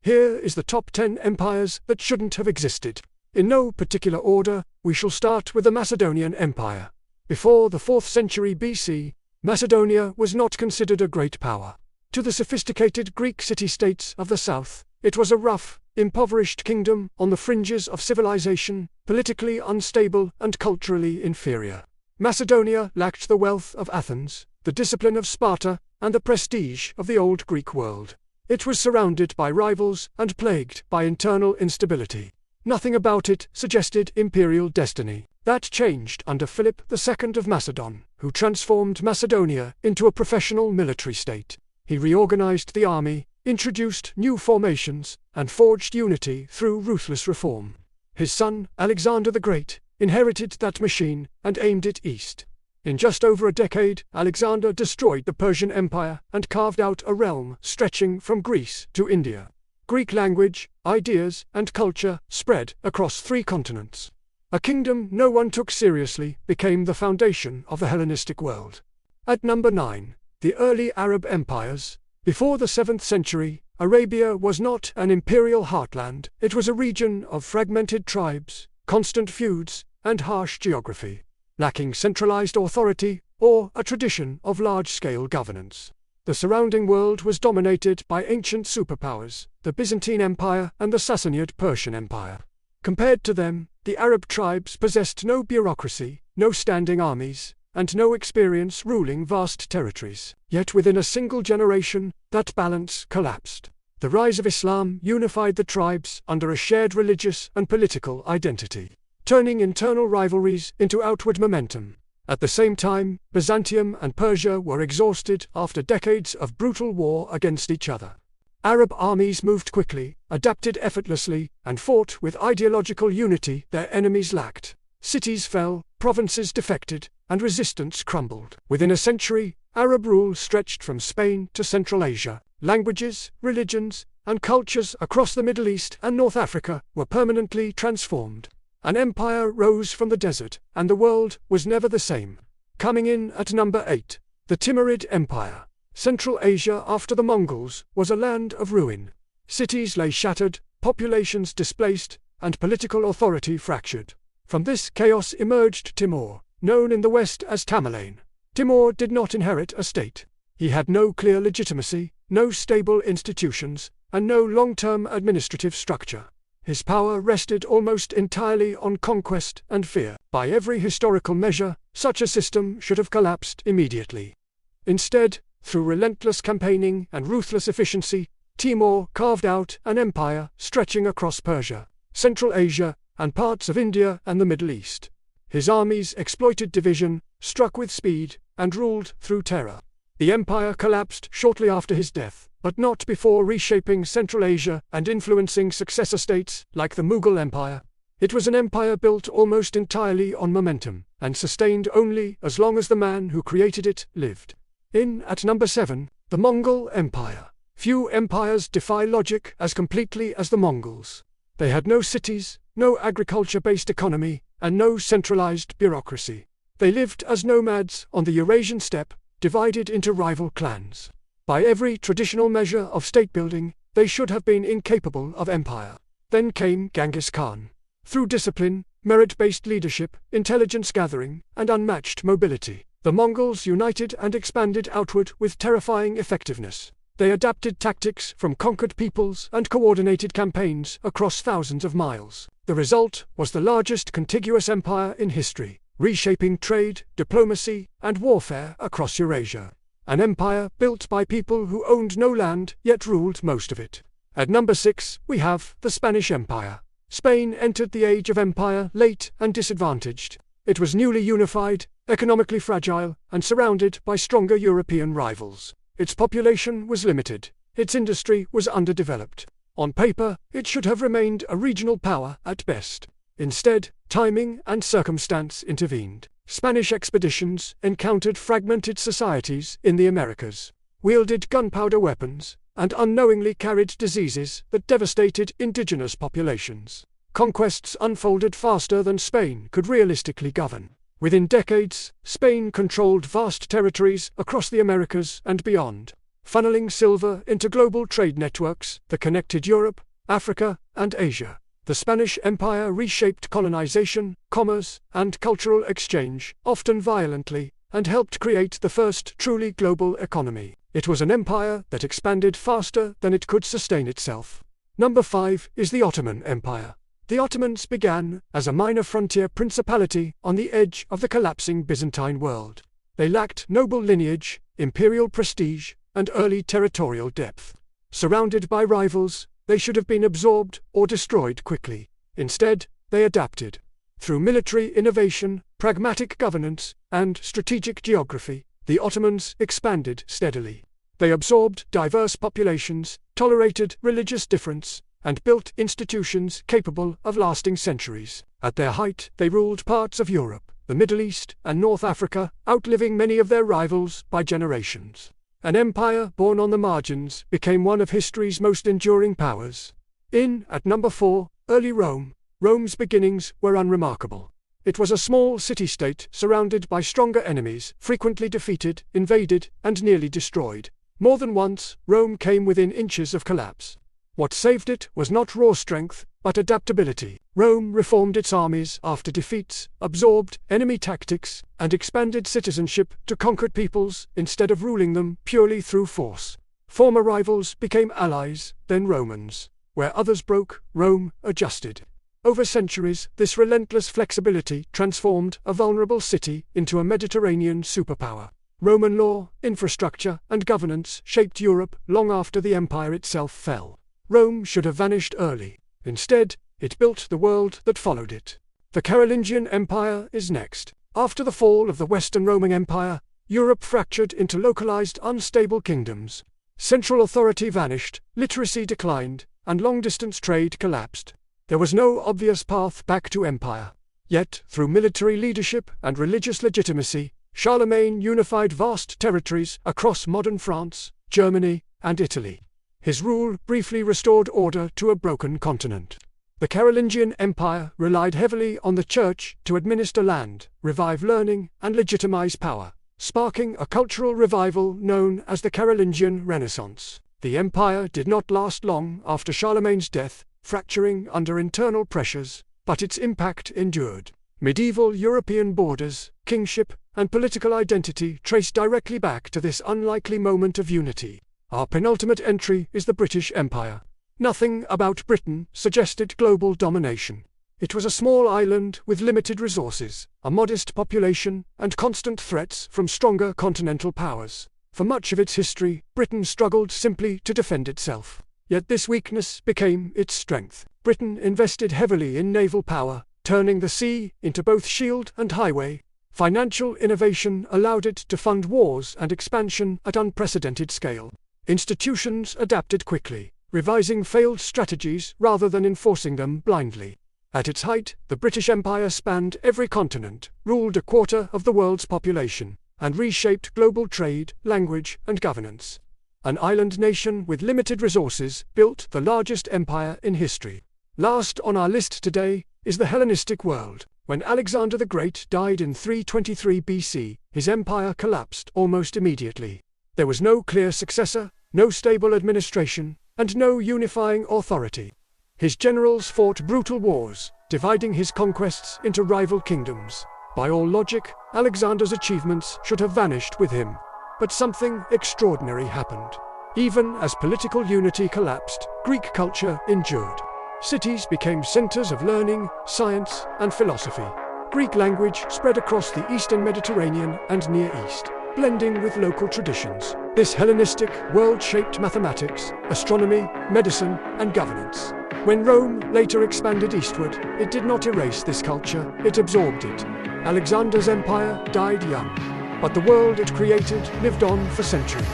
Here is the top 10 empires that shouldn't have existed. In no particular order, we shall start with the Macedonian Empire. Before the 4th century BC, Macedonia was not considered a great power. To the sophisticated Greek city-states of the south, it was a rough, impoverished kingdom on the fringes of civilization, politically unstable and culturally inferior. Macedonia lacked the wealth of Athens, the discipline of Sparta, and the prestige of the old Greek world. It was surrounded by rivals and plagued by internal instability. Nothing about it suggested imperial destiny. That changed under Philip II of Macedon, who transformed Macedonia into a professional military state. He reorganized the army, introduced new formations, and forged unity through ruthless reform. His son, Alexander the Great, inherited that machine and aimed it east. In just over a decade, Alexander destroyed the Persian Empire and carved out a realm stretching from Greece to India. Greek language, ideas, and culture spread across 3 continents. A kingdom no one took seriously became the foundation of the Hellenistic world. At number 9, the early Arab empires. Before the 7th century, Arabia was not an imperial heartland, it was a region of fragmented tribes, constant feuds, and harsh geography, lacking centralized authority or a tradition of large-scale governance. The surrounding world was dominated by ancient superpowers, the Byzantine Empire and the Sassanid Persian Empire. Compared to them, the Arab tribes possessed no bureaucracy, no standing armies, and no experience ruling vast territories. Yet within a single generation, that balance collapsed. The rise of Islam unified the tribes under a shared religious and political identity, turning internal rivalries into outward momentum. At the same time, Byzantium and Persia were exhausted after decades of brutal war against each other. Arab armies moved quickly, adapted effortlessly, and fought with ideological unity their enemies lacked. Cities fell, provinces defected, and resistance crumbled. Within a century, Arab rule stretched from Spain to Central Asia. Languages, religions, and cultures across the Middle East and North Africa were permanently transformed. An empire rose from the desert, and the world was never the same. Coming in at number 8, the Timurid Empire. Central Asia after the Mongols was a land of ruin. Cities lay shattered, populations displaced, and political authority fractured. From this chaos emerged Timur, known in the West as Tamerlane. Timur did not inherit a state. He had no clear legitimacy, no stable institutions, and no long-term administrative structure. His power rested almost entirely on conquest and fear. By every historical measure, such a system should have collapsed immediately. Instead, through relentless campaigning and ruthless efficiency, Timur carved out an empire stretching across Persia, Central Asia, and parts of India and the Middle East. His armies exploited division, struck with speed, and ruled through terror. The empire collapsed shortly after his death, but not before reshaping Central Asia and influencing successor states like the Mughal Empire. It was an empire built almost entirely on momentum, and sustained only as long as the man who created it lived. In at number 7, the Mongol Empire. Few empires defy logic as completely as the Mongols. They had no cities, no agriculture-based economy, and no centralized bureaucracy. They lived as nomads on the Eurasian steppe, divided into rival clans. By every traditional measure of state-building, they should have been incapable of empire. Then came Genghis Khan. Through discipline, merit-based leadership, intelligence gathering, and unmatched mobility, the Mongols united and expanded outward with terrifying effectiveness. They adapted tactics from conquered peoples and coordinated campaigns across thousands of miles. The result was the largest contiguous empire in history, reshaping trade, diplomacy, and warfare across Eurasia. An empire built by people who owned no land, yet ruled most of it. At number 6, we have the Spanish Empire. Spain entered the age of empire late and disadvantaged. It was newly unified, economically fragile, and surrounded by stronger European rivals. Its population was limited. Its industry was underdeveloped. On paper, it should have remained a regional power at best. Instead, timing and circumstance intervened. Spanish expeditions encountered fragmented societies in the Americas, wielded gunpowder weapons, and unknowingly carried diseases that devastated indigenous populations. Conquests unfolded faster than Spain could realistically govern. Within decades, Spain controlled vast territories across the Americas and beyond. funneling silver into global trade networks that connected Europe, Africa, and Asia. The Spanish Empire reshaped colonization, commerce, and cultural exchange, often violently, and helped create the first truly global economy. It was an empire that expanded faster than it could sustain itself. Number 5 is the Ottoman Empire. The Ottomans began as a minor frontier principality on the edge of the collapsing Byzantine world. They lacked noble lineage, imperial prestige, and early territorial depth. Surrounded by rivals, they should have been absorbed or destroyed quickly. Instead, they adapted. Through military innovation, pragmatic governance, and strategic geography, the Ottomans expanded steadily. They absorbed diverse populations, tolerated religious difference, and built institutions capable of lasting centuries. At their height, they ruled parts of Europe, the Middle East, and North Africa, outliving many of their rivals by generations. An empire born on the margins became one of history's most enduring powers. At number 4, early Rome. Rome's beginnings were unremarkable. It was a small city-state surrounded by stronger enemies, frequently defeated, invaded, and nearly destroyed. More than once, Rome came within inches of collapse. What saved it was not raw strength, but adaptability. Rome reformed its armies after defeats, absorbed enemy tactics, and expanded citizenship to conquered peoples instead of ruling them purely through force. Former rivals became allies, then Romans. Where others broke, Rome adjusted. Over centuries, this relentless flexibility transformed a vulnerable city into a Mediterranean superpower. Roman law, infrastructure, and governance shaped Europe long after the empire itself fell. Rome should have vanished early. Instead, it built the world that followed it. The Carolingian Empire is next. After the fall of the Western Roman Empire, Europe fractured into localized, unstable kingdoms. Central authority vanished, literacy declined, and long-distance trade collapsed. There was no obvious path back to empire. Yet, through military leadership and religious legitimacy, Charlemagne unified vast territories across modern France, Germany, and Italy. His rule briefly restored order to a broken continent. The Carolingian Empire relied heavily on the church to administer land, revive learning, and legitimize power, sparking a cultural revival known as the Carolingian Renaissance. The empire did not last long after Charlemagne's death, fracturing under internal pressures, but its impact endured. Medieval European borders, kingship, and political identity trace directly back to this unlikely moment of unity. Our penultimate entry is the British Empire. Nothing about Britain suggested global domination. It was a small island with limited resources, a modest population, and constant threats from stronger continental powers. For much of its history, Britain struggled simply to defend itself. Yet this weakness became its strength. Britain invested heavily in naval power, turning the sea into both shield and highway. Financial innovation allowed it to fund wars and expansion at unprecedented scale. Institutions adapted quickly, revising failed strategies rather than enforcing them blindly. At its height, the British Empire spanned every continent, ruled a quarter of the world's population, and reshaped global trade, language, and governance. An island nation with limited resources built the largest empire in history. Last on our list today is the Hellenistic world. When Alexander the Great died in 323 BC, his empire collapsed almost immediately. There was no clear successor, no stable administration, and no unifying authority. His generals fought brutal wars, dividing his conquests into rival kingdoms. By all logic, Alexander's achievements should have vanished with him. But something extraordinary happened. Even as political unity collapsed, Greek culture endured. Cities became centers of learning, science, and philosophy. Greek language spread across the Eastern Mediterranean and Near East, blending with local traditions. This Hellenistic world shaped mathematics, astronomy, medicine, and governance. When Rome later expanded eastward, it did not erase this culture, it absorbed it. Alexander's empire died young, but the world it created lived on for centuries.